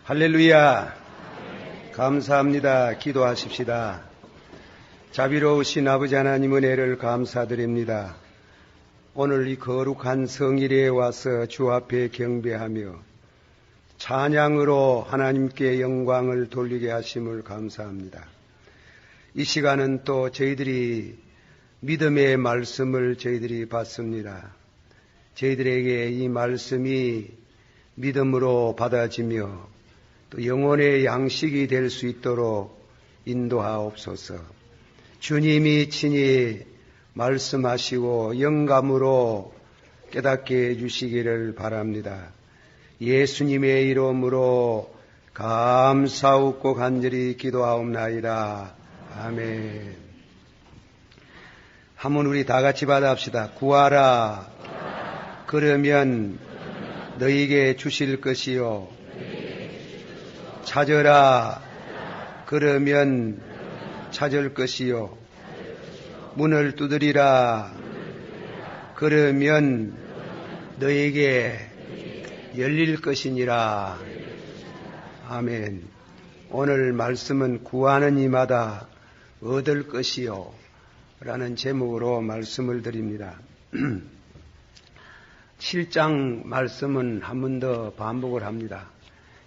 할렐루야. 감사합니다. 기도하십시다. 자비로우신 아버지 하나님 은혜를 감사드립니다. 오늘 이 거룩한 성일에 와서 주 앞에 경배하며 찬양으로 하나님께 영광을 돌리게 하심을 감사합니다. 이 시간은 또 저희들이 믿음의 말씀을 저희들이 받습니다. 저희들에게 이 말씀이 믿음으로 받아지며 또 영혼의 양식이 될 수 있도록 인도하옵소서. 주님이 친히 말씀하시고 영감으로 깨닫게 해주시기를 바랍니다. 예수님의 이름으로 감사하고 간절히 기도하옵나이다. 아멘. 한번 우리 다 같이 받아합시다. 구하라. 그러면 너희에게 주실 것이요. 찾으라. 그러면 찾을 것이요. 문을 두드리라. 그러면 너에게 열릴 것이니라. 아멘. 오늘 말씀은 구하는 이마다 얻을 것이요 라는 제목으로 말씀을 드립니다. 7장 말씀은 한 번 더 반복을 합니다.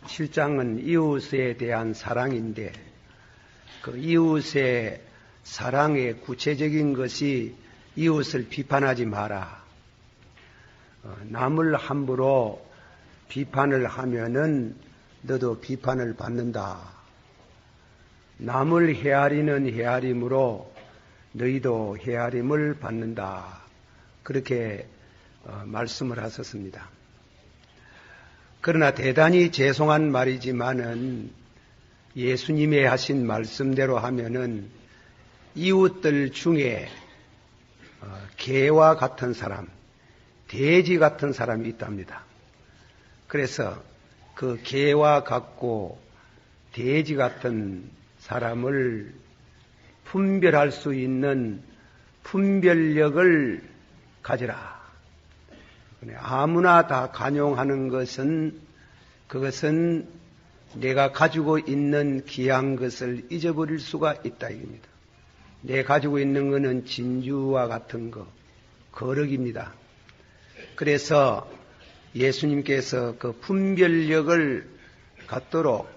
7장은 이웃에 대한 사랑인데 그 이웃의 사랑의 구체적인 것이 이웃을 비판하지 마라. 남을 함부로 비판을 하면은 너도 비판을 받는다. 남을 헤아리는 헤아림으로 너희도 헤아림을 받는다. 그렇게 말씀을 하셨습니다. 그러나 대단히 죄송한 말이지만은 예수님의 하신 말씀대로 하면은 이웃들 중에 개와 같은 사람, 돼지 같은 사람이 있답니다. 그래서 그 개와 같고 돼지 같은 사람을 분별할 수 있는 분별력을 가지라. 아무나 다 간용하는 것은 그것은 내가 가지고 있는 귀한 것을 잊어버릴 수가 있다 이겁니다. 내가 가지고 있는 것은 진주와 같은 거, 거럭입니다. 그래서 예수님께서 그 분별력을 갖도록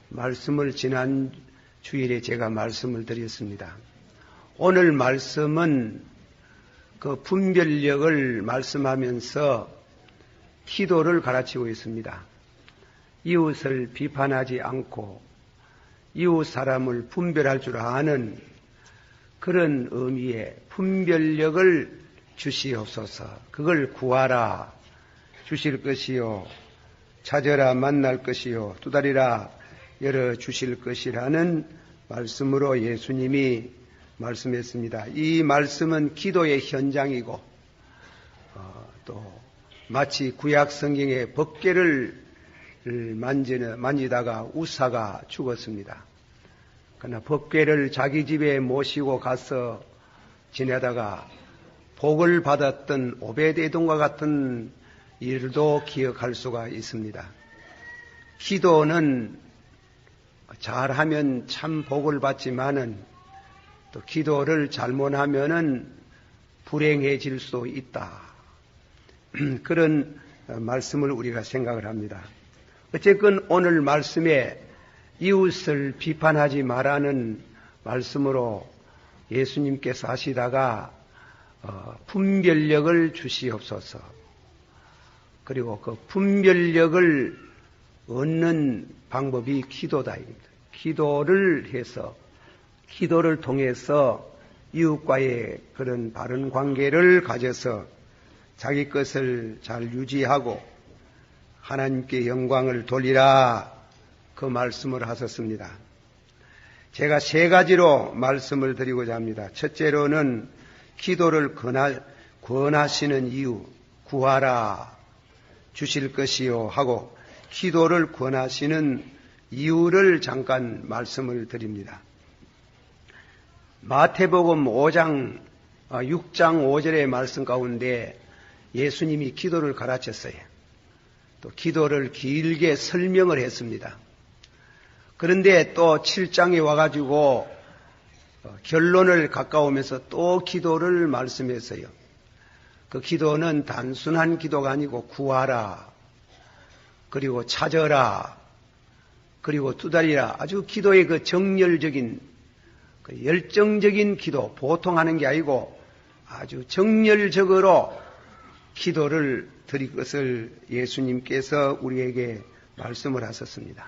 말씀을 지난 주일에 제가 말씀을 드렸습니다. 오늘 말씀은 그 분별력을 말씀하면서 기도를 가르치고 있습니다. 이웃을 비판하지 않고 이웃 사람을 분별할 줄 아는 그런 의미의 분별력을 주시옵소서. 그걸 구하라. 주실 것이요. 찾으라. 만날 것이요. 두드리라. 열어 주실 것이라는 말씀으로 예수님이 말씀했습니다. 이 말씀은 기도의 현장이고 또 마치 구약 성경의 법궤를 만지다가 우사가 죽었습니다. 그러나 법궤를 자기 집에 모시고 가서 지내다가 복을 받았던 오벳에돔과 같은 일도 기억할 수가 있습니다. 기도는 잘하면 참 복을 받지만은 또 기도를 잘못하면은 불행해질 수 있다. 그런 말씀을 우리가 생각을 합니다. 어쨌건 오늘 말씀에 이웃을 비판하지 말라는 말씀으로 예수님께서 하시다가 분별력을 주시옵소서. 그리고 그 분별력을 얻는 방법이 기도다. 기도를 해서 기도를 통해서 이웃과의 그런 바른 관계를 가져서 자기 것을 잘 유지하고 하나님께 영광을 돌리라 그 말씀을 하셨습니다. 제가 세 가지로 말씀을 드리고자 합니다. 첫째로는 기도를 권하시는 이유, 구하라 주실 것이요 하고 기도를 권하시는 이유를 잠깐 말씀을 드립니다. 마태복음 6장 5절의 말씀 가운데 예수님이 기도를 가르쳤어요. 또 기도를 길게 설명을 했습니다. 그런데 또 7장에 와가지고 결론을 가까우면서 또 기도를 말씀했어요. 그 기도는 단순한 기도가 아니고 구하라, 그리고 찾아라, 그리고 두다리라. 아주 기도의 그 정열적인, 그 열정적인 기도, 보통 하는 게 아니고 아주 정열적으로 기도를 드릴 것을 예수님께서 우리에게 말씀을 하셨습니다.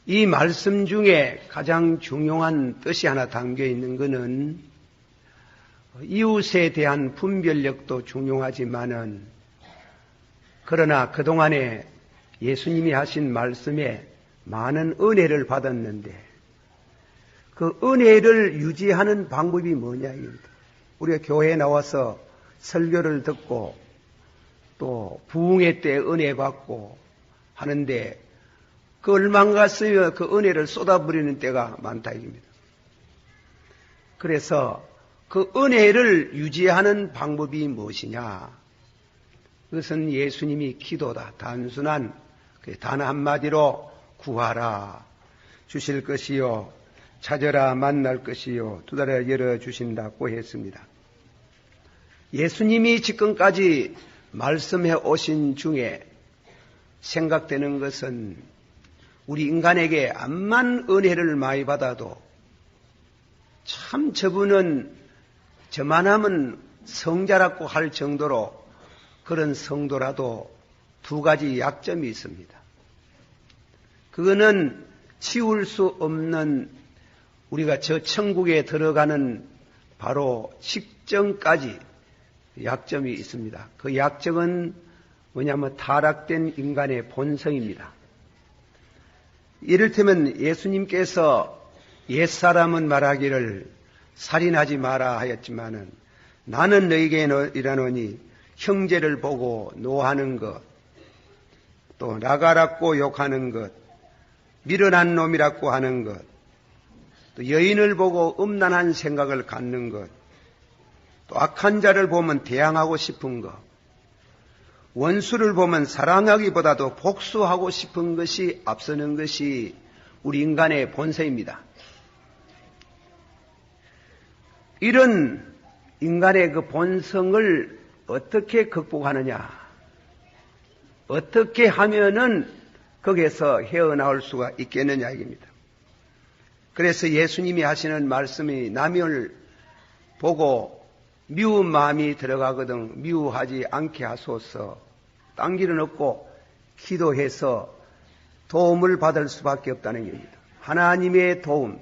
이 말씀 중에 가장 중요한 뜻이 하나 담겨 있는 것은 이웃에 대한 분별력도 중요하지만은 그러나 그동안에 예수님이 하신 말씀에 많은 은혜를 받았는데 그 은혜를 유지하는 방법이 뭐냐 이겁니다. 우리가 교회에 나와서 설교를 듣고 또 부흥회 때 은혜 받고 하는데 그 얼마인가 쓰여 그 은혜를 쏟아버리는 때가 많다 이겁니다. 그래서 그 은혜를 유지하는 방법이 무엇이냐? 그것은 예수님이 기도다. 단순한 단 한마디로 구하라, 주실 것이요, 찾아라, 만날 것이요, 두드려 열어주신다고 했습니다. 예수님이 지금까지 말씀해 오신 중에 생각되는 것은 우리 인간에게 암만 은혜를 많이 받아도 참 저분은 저만하면 성자라고 할 정도로 그런 성도라도 두 가지 약점이 있습니다. 그거는 치울 수 없는 우리가 저 천국에 들어가는 바로 직전까지 약점이 있습니다. 그 약점은 뭐냐면 타락된 인간의 본성입니다. 이를테면 예수님께서 옛사람은 말하기를 살인하지 마라 하였지만은 나는 너에게 이르노니 형제를 보고 노하는 것, 또 나가라고 욕하는 것, 미련한 놈이라고 하는 것, 또 여인을 보고 음란한 생각을 갖는 것, 또 악한 자를 보면 대항하고 싶은 것, 원수를 보면 사랑하기보다도 복수하고 싶은 것이 앞서는 것이 우리 인간의 본성입니다. 이런 인간의 그 본성을 어떻게 극복하느냐, 어떻게 하면은 거기에서 헤어나올 수가 있겠느냐 이겁니다. 그래서 예수님이 하시는 말씀이 남을 보고 미운 마음이 들어가거든 미워하지 않게 하소서. 딴 길은 없고 기도해서 도움을 받을 수밖에 없다는 겁니다. 하나님의 도움,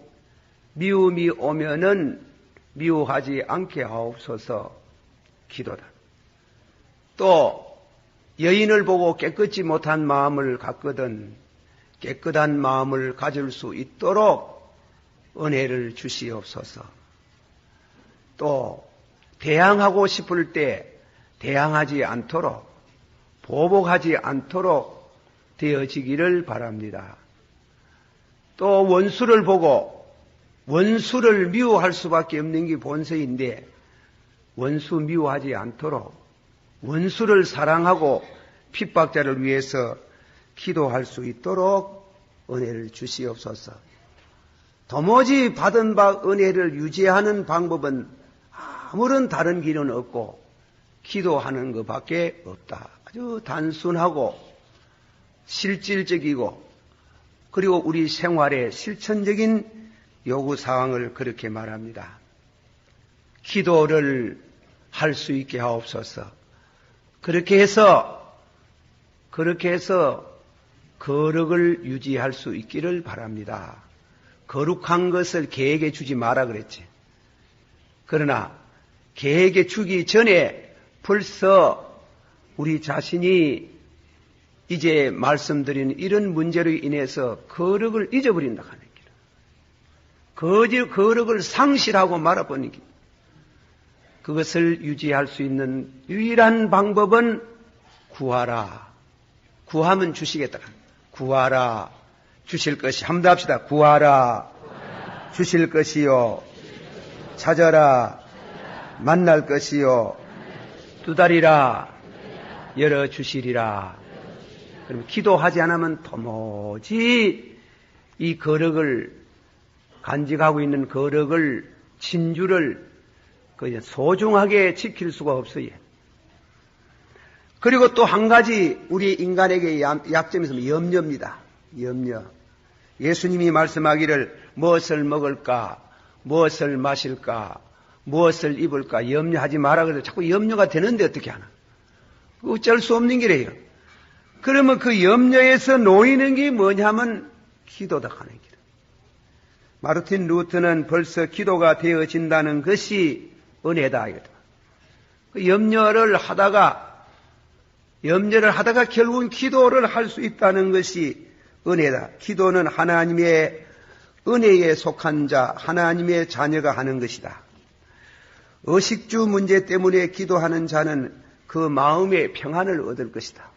미움이 오면은 미워하지 않게 하옵소서. 기도다. 또 여인을 보고 깨끗지 못한 마음을 갖거든 깨끗한 마음을 가질 수 있도록 은혜를 주시옵소서. 또 대항하고 싶을 때 대항하지 않도록 보복하지 않도록 되어지기를 바랍니다. 또 원수를 보고 원수를 미워할 수밖에 없는 게 본성인데 원수 미워하지 않도록 원수를 사랑하고 핍박자를 위해서 기도할 수 있도록 은혜를 주시옵소서. 도무지 받은 바 은혜를 유지하는 방법은 아무런 다른 길은 없고 기도하는 것밖에 없다. 아주 단순하고 실질적이고 그리고 우리 생활의 실천적인 요구사항을 그렇게 말합니다. 기도를 할 수 있게 하옵소서. 그렇게 해서 거룩을 유지할 수 있기를 바랍니다. 거룩한 것을 계획에 주지 마라 그랬지. 그러나 계획에 주기 전에 벌써 우리 자신이 이제 말씀드린 이런 문제로 인해서 거룩을 잊어버린다 하는 길. 거룩을 상실하고 말아버리는 길. 그것을 유지할 수 있는 유일한 방법은 구하라. 구하면 주시겠다. 구하라. 주실 것이 한번 더 합시다. 구하라. 주실 것이요. 찾아라. 만날 것이요. 두다리라. 열어주시리라. 그럼 기도하지 않으면 도무지 이 거력을 간직하고 있는 거력을 진주를 소중하게 지킬 수가 없어요. 그리고 또 한 가지 우리 인간에게 약점이 있으면 염려입니다. 염려. 예수님이 말씀하기를 무엇을 먹을까, 무엇을 마실까, 무엇을 입을까 염려하지 마라 그래도 자꾸 염려가 되는데 어떻게 하나. 어쩔 수 없는 길이에요. 그러면 그 염려에서 놓이는 게 뭐냐면 기도다 하는 길. 마르틴 루터는 벌써 기도가 되어진다는 것이 은혜다 이거다. 그 염려를 하다가 결국은 기도를 할 수 있다는 것이 은혜다. 기도는 하나님의 은혜에 속한 자, 하나님의 자녀가 하는 것이다. 의식주 문제 때문에 기도하는 자는 그 마음의 평안을 얻을 것이다.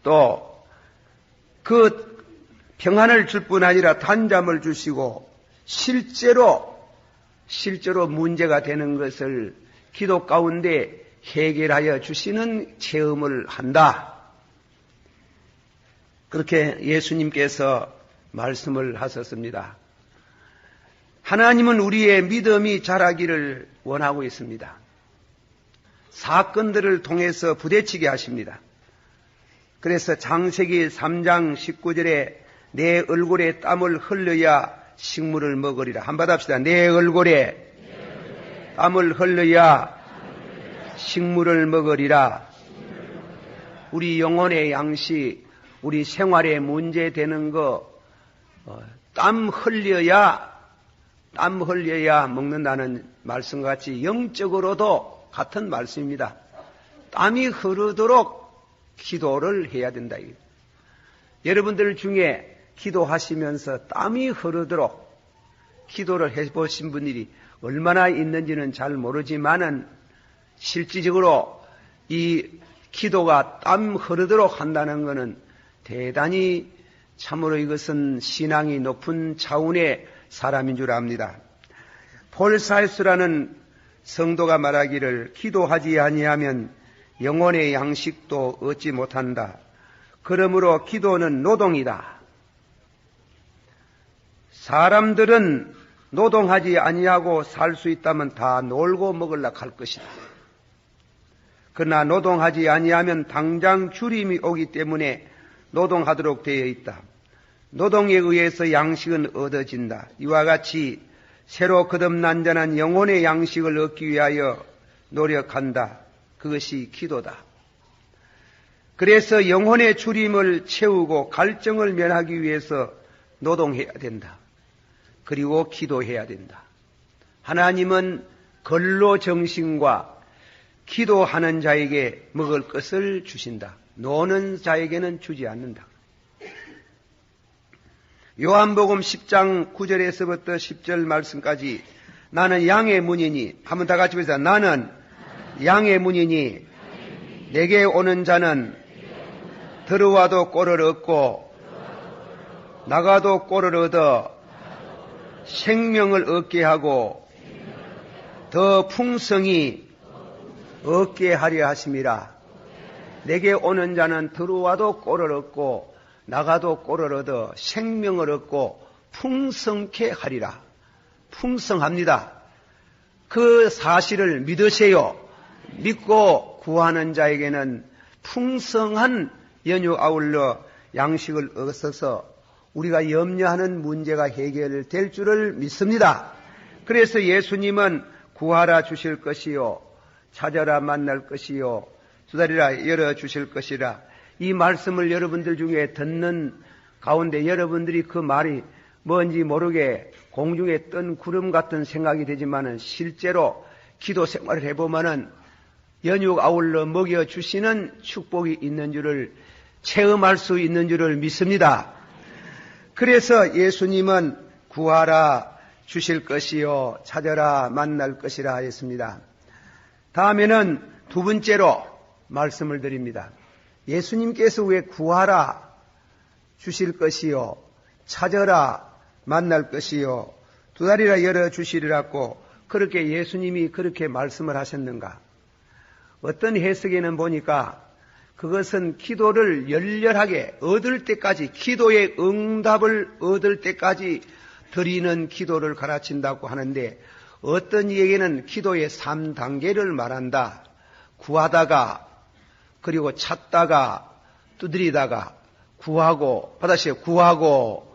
또 그 평안을 줄 뿐 아니라 단잠을 주시고 실제로 문제가 되는 것을 기도 가운데 해결하여 주시는 체험을 한다. 그렇게 예수님께서 말씀을 하셨습니다. 하나님은 우리의 믿음이 자라기를 원하고 있습니다. 사건들을 통해서 부대찌게 하십니다. 그래서 창세기 3장 19절에 내 얼굴에 땀을 흘려야 식물을 먹으리라. 한번 합시다. 내 얼굴에 땀을 흘려야 식물을 먹으리라. 우리 영혼의 양식, 우리 생활에 문제되는 거 땀 흘려야 먹는다는 말씀과 같이 영적으로도 같은 말씀입니다. 땀이 흐르도록 기도를 해야 된다. 여러분들 중에 기도하시면서 땀이 흐르도록 기도를 해보신 분들이 얼마나 있는지는 잘 모르지만은 실질적으로 이 기도가 땀 흐르도록 한다는 것은 대단히 참으로 이것은 신앙이 높은 차원의 사람인 줄 압니다. 폴 사이스라는 성도가 말하기를 기도하지 아니하면 영혼의 양식도 얻지 못한다. 그러므로 기도는 노동이다. 사람들은 노동하지 아니하고 살 수 있다면 다 놀고 먹으려고 할 것이다. 그러나 노동하지 아니하면 당장 주림이 오기 때문에 노동하도록 되어 있다. 노동에 의해서 양식은 얻어진다. 이와 같이 새로 거듭난전한 영혼의 양식을 얻기 위하여 노력한다. 그것이 기도다. 그래서 영혼의 주림을 채우고 갈증을 면하기 위해서 노동해야 된다. 그리고 기도해야 된다. 하나님은 근로정신과 기도하는 자에게 먹을 것을 주신다. 노는 자에게는 주지 않는다. 요한복음 10장 9절에서부터 10절 말씀까지 나는 양의 문이니 한번 다 같이 보세요. 나는 양의 문이니 내게 오는 자는 들어와도 꼴을 얻고 나가도 꼴을 얻어 생명을 얻게 하고 더 풍성히 얻게 하려 하심이라. 내게 오는 자는 들어와도 꼴을 얻고 나가도 꼴을 얻어 생명을 얻고 풍성케 하리라. 풍성합니다. 그 사실을 믿으세요. 믿고 구하는 자에게는 풍성한 연유 아울러 양식을 얻어서 우리가 염려하는 문제가 해결될 줄을 믿습니다. 그래서 예수님은 구하라 주실 것이요 찾아라 만날 것이요 두드리라 열어주실 것이라. 이 말씀을 여러분들 중에 듣는 가운데 여러분들이 그 말이 뭔지 모르게 공중에 뜬 구름 같은 생각이 되지만은 실제로 기도 생활을 해보면은 연육 아울러 먹여주시는 축복이 있는 줄을 체험할 수 있는 줄을 믿습니다. 그래서 예수님은 구하라 주실 것이요 찾아라 만날 것이라 하였습니다. 다음에는 두 번째로 말씀을 드립니다. 예수님께서 왜 구하라 주실 것이요 찾아라 만날 것이요 두다리라 열어주시리라고 그렇게 예수님이 그렇게 말씀을 하셨는가? 어떤 해석에는 보니까 그것은 기도를 열렬하게 얻을 때까지, 기도의 응답을 얻을 때까지 드리는 기도를 가르친다고 하는데, 어떤 이에게는 기도의 3단계를 말한다. 구하다가, 그리고 찾다가, 두드리다가, 구하고, 받아시오. 구하고,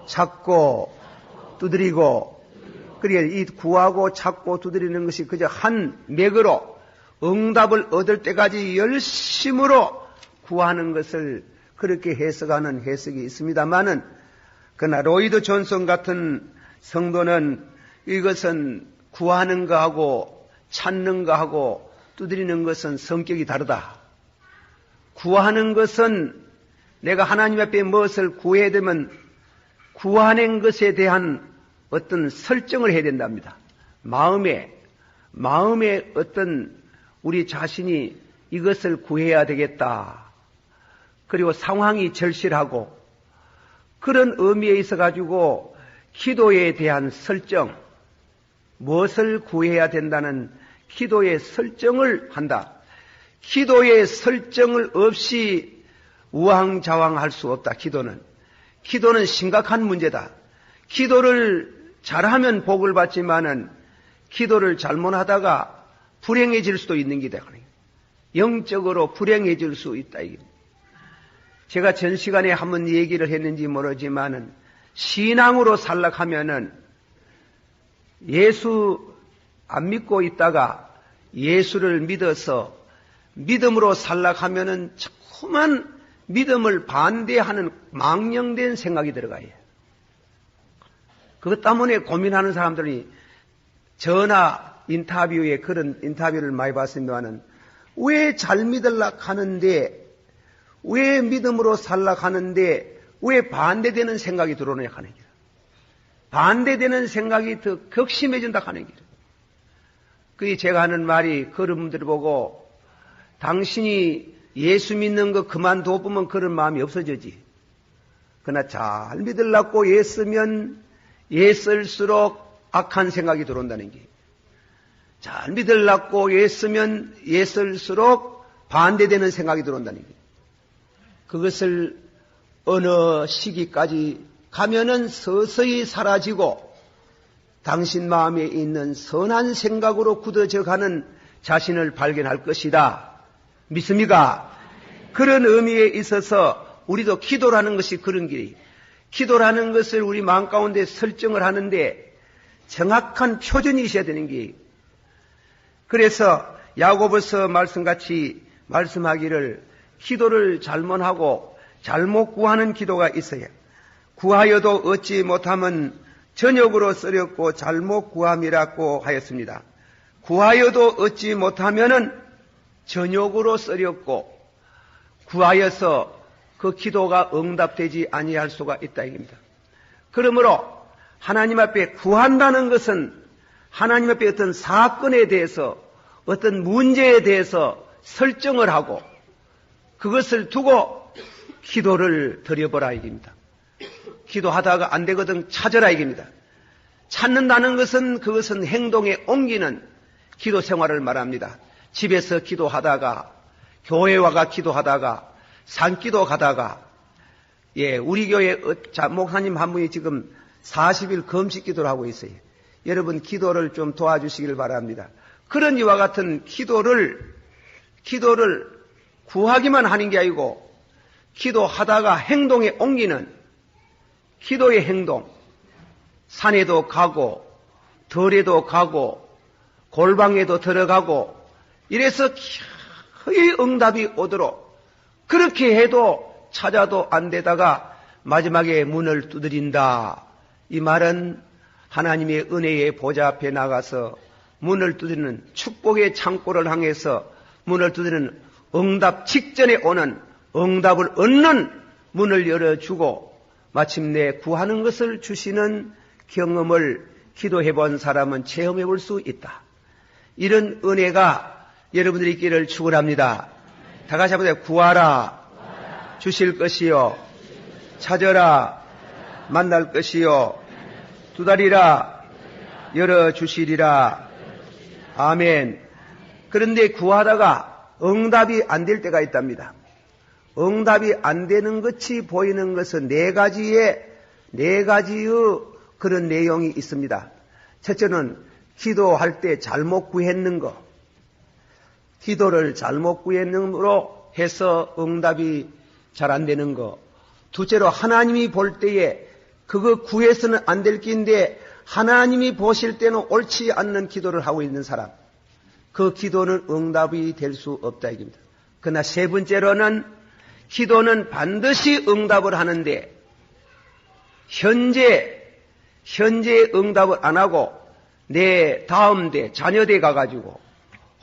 찾고, 두드리고, 그러니까 이 구하고, 찾고, 두드리는 것이 그저 한 맥으로 응답을 얻을 때까지 열심으로 구하는 것을 그렇게 해석하는 해석이 있습니다만은, 그러나 로이드 존슨 같은 성도는 이것은 구하는 거하고 찾는 거하고 두드리는 것은 성격이 다르다. 구하는 것은 내가 하나님 앞에 무엇을 구해야 되면 구하는 것에 대한 어떤 설정을 해야 된답니다. 마음에 어떤 우리 자신이 이것을 구해야 되겠다. 그리고 상황이 절실하고 그런 의미에 있어 가지고 기도에 대한 설정, 무엇을 구해야 된다는 기도의 설정을 한다. 기도의 설정을 없이 우왕좌왕할 수 없다. 기도는 심각한 문제다. 기도를 잘하면 복을 받지만은 기도를 잘못하다가 불행해질 수도 있는 기다. 영적으로 불행해질 수 있다. 제가 전 시간에 한번 얘기를 했는지 모르지만은 신앙으로 살락하면은 예수 안 믿고 있다가 예수를 믿어서 믿음으로 살락하면은 자꾸만 믿음을 반대하는 망령된 생각이 들어가요. 그것 때문에 고민하는 사람들이 전화 인터뷰에 그런 인터뷰를 많이 봤습니다만은 왜 잘 믿으려고 하는데 왜 믿음으로 살려고 하는데 왜 반대되는 생각이 들어오느냐 하는 길. 반대되는 생각이 더 격심해진다 하는 길. 그게 제가 하는 말이 그런 분들을 보고 당신이 예수 믿는 거 그만둬보면 그런 마음이 없어지지. 그러나 잘 믿으려고 애쓰면 애쓸수록 악한 생각이 들어온다는 게. 잘 믿으려고 애쓰면 애쓸수록 반대되는 생각이 들어온다는 게. 그것을 어느 시기까지 가면은 서서히 사라지고 당신 마음에 있는 선한 생각으로 굳어져 가는 자신을 발견할 것이다. 믿습니까? 그런 의미에 있어서 우리도 기도라는 것이 그런 길이. 기도라는 것을 우리 마음 가운데 설정을 하는데 정확한 표준이 있어야 되는 게. 그래서 야고보서 말씀같이 말씀하기를 기도를 잘못하고 잘못 구하는 기도가 있어요. 구하여도 얻지 못하면 전욕으로 쓰렸고 잘못 구함이라고 하였습니다. 구하여도 얻지 못하면은 전욕으로 쓰렸고 구하여서 그 기도가 응답되지 아니할 수가 있다 이겁니다. 그러므로 하나님 앞에 구한다는 것은 하나님 앞에 어떤 사건에 대해서 어떤 문제에 대해서 설정을 하고 그것을 두고 기도를 드려보라 이깁니다. 기도하다가 안 되거든 찾아라 이깁니다. 찾는다는 것은 그것은 행동에 옮기는 기도 생활을 말합니다. 집에서 기도하다가 교회 와가 기도하다가 산기도 가다가 우리 교회 목사님 한 분이 지금 40일 금식 기도를 하고 있어요. 여러분 기도를 좀 도와주시길 바랍니다. 그런 이와 같은 기도를 구하기만 하는 게 아니고 기도하다가 행동에 옮기는 기도의 행동, 산에도 가고 들에도 가고 골방에도 들어가고 이래서 거의 응답이 오도록 그렇게 해도 찾아도 안 되다가 마지막에 문을 두드린다. 이 말은 하나님의 은혜의 보좌 앞에 나가서 문을 두드리는 축복의 창고를 향해서 문을 두드리는 응답 직전에 오는 응답을 얻는 문을 열어주고 마침내 구하는 것을 주시는 경험을 기도해 본 사람은 체험해 볼 수 있다. 이런 은혜가 여러분들이 있기를 축원합니다. 다 같이 한번 구하라 주실 것이요 찾아라 만날 것이요 두다리라 열어주시리라. 아멘. 그런데 구하다가 응답이 안 될 때가 있답니다. 응답이 안 되는 것이 보이는 것은 네 가지의 그런 내용이 있습니다. 첫째는 기도할 때 잘못 구했는 거. 기도를 잘못 구했는으로 해서 응답이 잘 안 되는 거. 둘째로 하나님이 볼 때에 그거 구해서는 안 될 긴데 하나님이 보실 때는 옳지 않는 기도를 하고 있는 사람. 그 기도는 응답이 될 수 없다 이겁니다. 그러나 세 번째로는 기도는 반드시 응답을 하는데 현재 응답을 안 하고 내 다음 대 자녀대 가가지고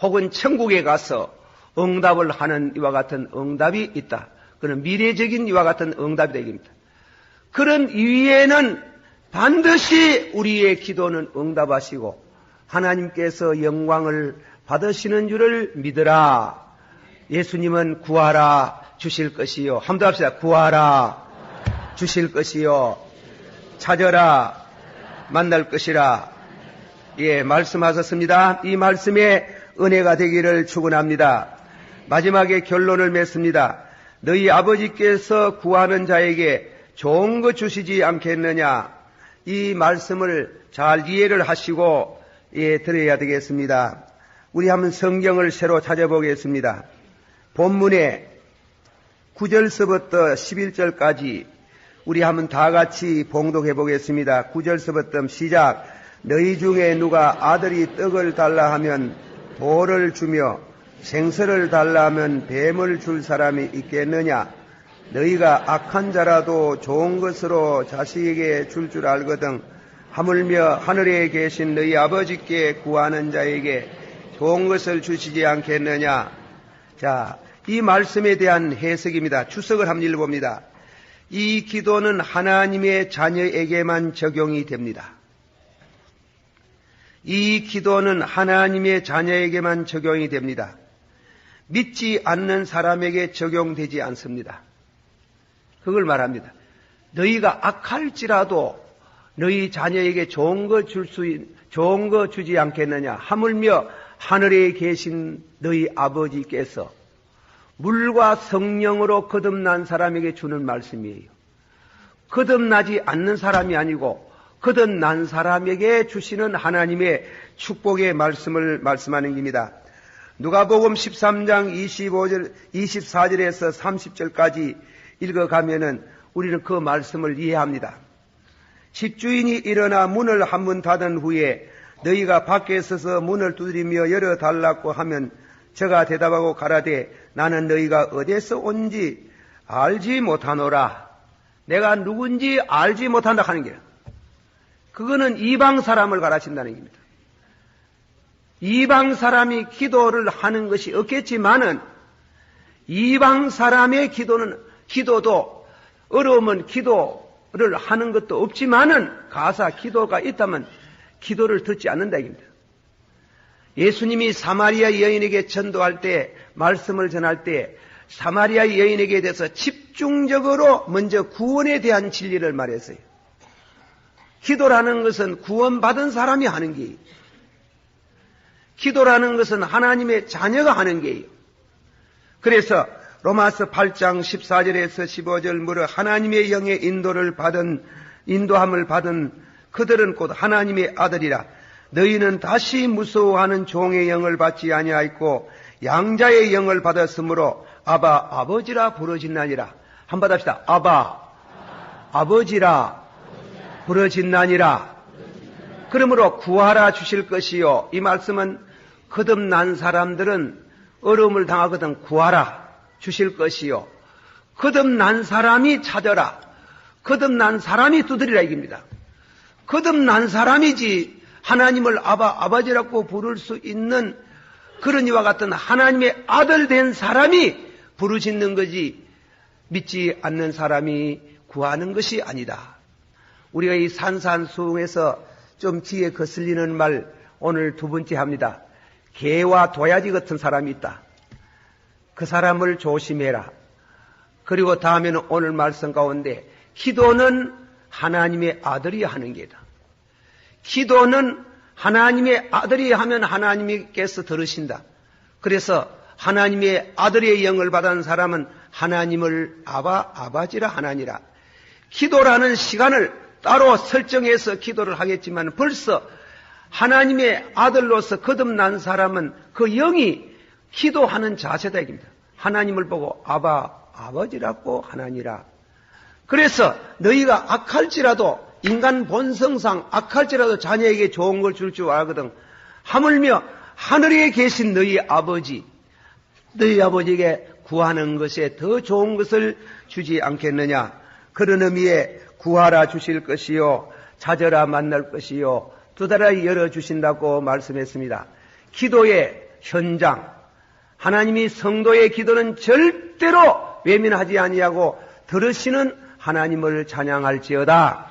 혹은 천국에 가서 응답을 하는 이와 같은 응답이 있다. 그는 미래적인 이와 같은 응답이다 이겁니다. 그런 이유에는 반드시 우리의 기도는 응답하시고 하나님께서 영광을 받으시는 줄을 믿으라. 예수님은 구하라 주실 것이요. 한번 합시다. 구하라 주실 것이요. 찾아라 만날 것이라. 예, 말씀하셨습니다. 이 말씀에 은혜가 되기를 축원합니다. 마지막에 결론을 맺습니다. 너희 아버지께서 구하는 자에게 좋은 것 주시지 않겠느냐. 이 말씀을 잘 이해를 하시고 들어야 되겠습니다. 우리 한번 성경을 새로 찾아보겠습니다. 본문에 9절서부터 11절까지 우리 한번 다 같이 봉독해 보겠습니다. 9절서부터 시작. 너희 중에 누가 아들이 떡을 달라 하면 돌을 주며 생선을 달라 하면 뱀을 줄 사람이 있겠느냐. 너희가 악한 자라도 좋은 것으로 자식에게 줄 줄 알거든 하물며 하늘에 계신 너희 아버지께 구하는 자에게 좋은 것을 주시지 않겠느냐. 자, 이 말씀에 대한 해석입니다. 추석을 한번 읽어봅니다. 이 기도는 하나님의 자녀에게만 적용이 됩니다. 이 기도는 하나님의 자녀에게만 적용이 됩니다. 믿지 않는 사람에게 적용되지 않습니다. 그걸 말합니다. 너희가 악할지라도 너희 자녀에게 좋은 거 주지 않겠느냐. 하물며 하늘에 계신 너희 아버지께서 물과 성령으로 거듭난 사람에게 주는 말씀이에요. 거듭나지 않는 사람이 아니고 거듭난 사람에게 주시는 하나님의 축복의 말씀을 말씀하는 겁니다. 누가복음 13장 24절에서 30절까지 읽어가면은 우리는 그 말씀을 이해합니다. 집주인이 일어나 문을 한 번 닫은 후에 너희가 밖에 서서 문을 두드리며 열어달라고 하면 저가 대답하고 가라되 나는 너희가 어디서 온지 알지 못하노라. 내가 누군지 알지 못한다 하는 게 그거는 이방 사람을 가르친다는 겁니다. 이방 사람이 기도를 하는 것이 없겠지만은 이방 사람의 기도도 어려우면 기도를 하는 것도 없지만은 가사 기도가 있다면 기도를 듣지 않는다 이겁니다. 예수님이 사마리아 여인에게 전도할 때 말씀을 전할 때 사마리아 여인에게 대해서 집중적으로 먼저 구원에 대한 진리를 말했어요. 기도라는 것은 구원받은 사람이 하는 게예요. 기도라는 것은 하나님의 자녀가 하는 게예요. 그래서 로마서 8장 14절에서 15절 무릇 하나님의 영의 인도함을 받은 그들은 곧 하나님의 아들이라. 너희는 다시 무서워하는 종의 영을 받지 아니하였고 양자의 영을 받았으므로 아바 아버지라 부르짖나니라. 한번 합시다. 아바 아버지라 부르짖나니라. 그러므로 구하라 주실 것이요. 이 말씀은 거듭난 사람들은 어려움을 당하거든 구하라 주실 것이요. 거듭난 사람이 찾아라. 거듭난 사람이 두드리라 이깁니다. 거듭난 사람이지 하나님을 아버지라고 부를 수 있는 그런 이와 같은 하나님의 아들 된 사람이 부르짖는 거지 믿지 않는 사람이 구하는 것이 아니다. 우리가 이 산산수흥에서 좀 귀에 거슬리는 말 오늘 두 번째 합니다. 개와 도야지 같은 사람이 있다. 그 사람을 조심해라. 그리고 다음에는 오늘 말씀 가운데 기도는 하나님의 아들이 하는 게다. 기도는 하나님의 아들이 하면 하나님께서 들으신다. 그래서 하나님의 아들의 영을 받은 사람은 하나님을 아버지라 하나니라. 기도라는 시간을 따로 설정해서 기도를 하겠지만 벌써 하나님의 아들로서 거듭난 사람은 그 영이 기도하는 자세다 이겁니다. 하나님을 보고 아버지라고 하나니라. 그래서 너희가 악할지라도 인간 본성상 악할지라도 자녀에게 좋은 걸 줄 줄 알거든. 하물며 하늘에 계신 너희 아버지에게 구하는 것에 더 좋은 것을 주지 않겠느냐. 그런 의미에 구하라 주실 것이요 찾으라 만날 것이요 두드려 열어주신다고 말씀했습니다. 기도의 현장, 하나님이 성도의 기도는 절대로 외면하지 아니하고 들으시는 하나님을 찬양할지어다.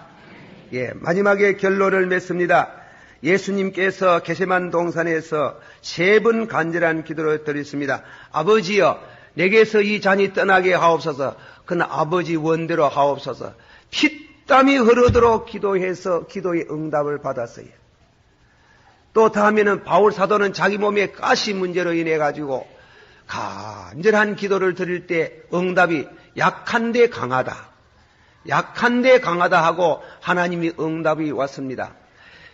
마지막에 결론을 맺습니다. 예수님께서 게세만 동산에서 3번 간절한 기도를 드렸습니다. 아버지여 내게서 이 잔이 떠나게 하옵소서. 그는 아버지 원대로 하옵소서. 피땀이 흐르도록 기도해서 기도의 응답을 받았어요. 또 다음에는 바울 사도는 자기 몸에 가시 문제로 인해 가지고 간절한 기도를 드릴 때 응답이 약한데 강하다 하고 하나님이 응답이 왔습니다.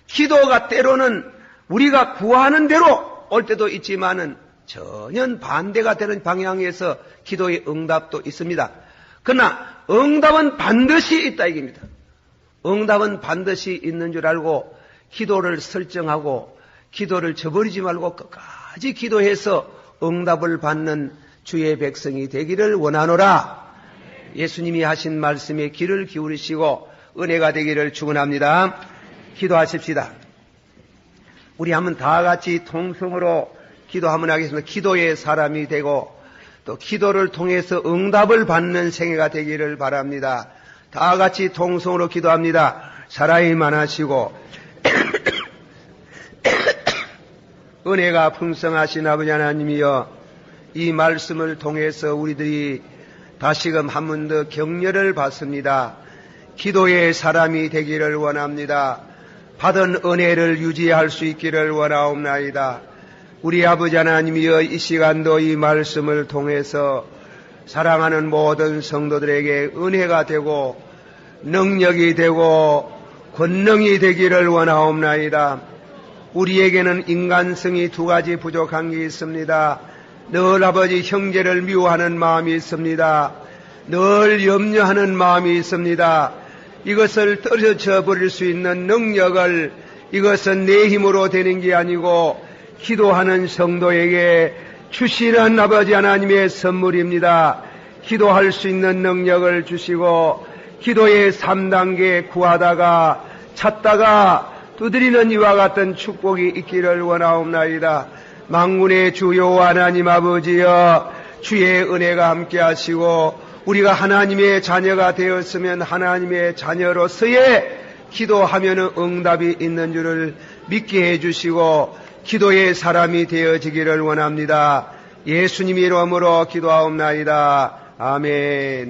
기도가 때로는 우리가 구하는 대로 올 때도 있지만은 전혀 반대가 되는 방향에서 기도의 응답도 있습니다. 그러나 응답은 반드시 있다 이겁니다. 응답은 반드시 있는 줄 알고 기도를 설정하고 기도를 저버리지 말고 끝까지 기도해서 응답을 받는 주의 백성이 되기를 원하노라. 예수님이 하신 말씀에 귀를 기울이시고 은혜가 되기를 축원합니다. 기도하십시다. 우리 한번 다 같이 통성으로 기도 한번 하겠습니다. 기도의 사람이 되고 또 기도를 통해서 응답을 받는 생애가 되기를 바랍니다. 다 같이 통성으로 기도합니다. 사랑이 많으시고 은혜가 풍성하신 아버지 하나님이여, 이 말씀을 통해서 우리들이 다시금 한 번 더 격려를 받습니다. 기도의 사람이 되기를 원합니다. 받은 은혜를 유지할 수 있기를 원하옵나이다. 우리 아버지 하나님이여, 이 시간도 이 말씀을 통해서 사랑하는 모든 성도들에게 은혜가 되고 능력이 되고 권능이 되기를 원하옵나이다. 우리에게는 인간성이 2가지 부족한 게 있습니다. 늘 아버지 형제를 미워하는 마음이 있습니다. 늘 염려하는 마음이 있습니다. 이것을 떨어져 버릴 수 있는 능력을, 이것은 내 힘으로 되는 게 아니고 기도하는 성도에게 주시는 아버지 하나님의 선물입니다. 기도할 수 있는 능력을 주시고 기도의 3단계 구하다가 찾다가 두드리는 이와 같은 축복이 있기를 원하옵나이다. 만군의 주요 하나님 아버지여, 주의 은혜가 함께 하시고 우리가 하나님의 자녀가 되었으면 하나님의 자녀로서의 기도하면 응답이 있는 줄을 믿게 해주시고 기도의 사람이 되어지기를 원합니다. 예수님 이름으로 기도하옵나이다. 아멘.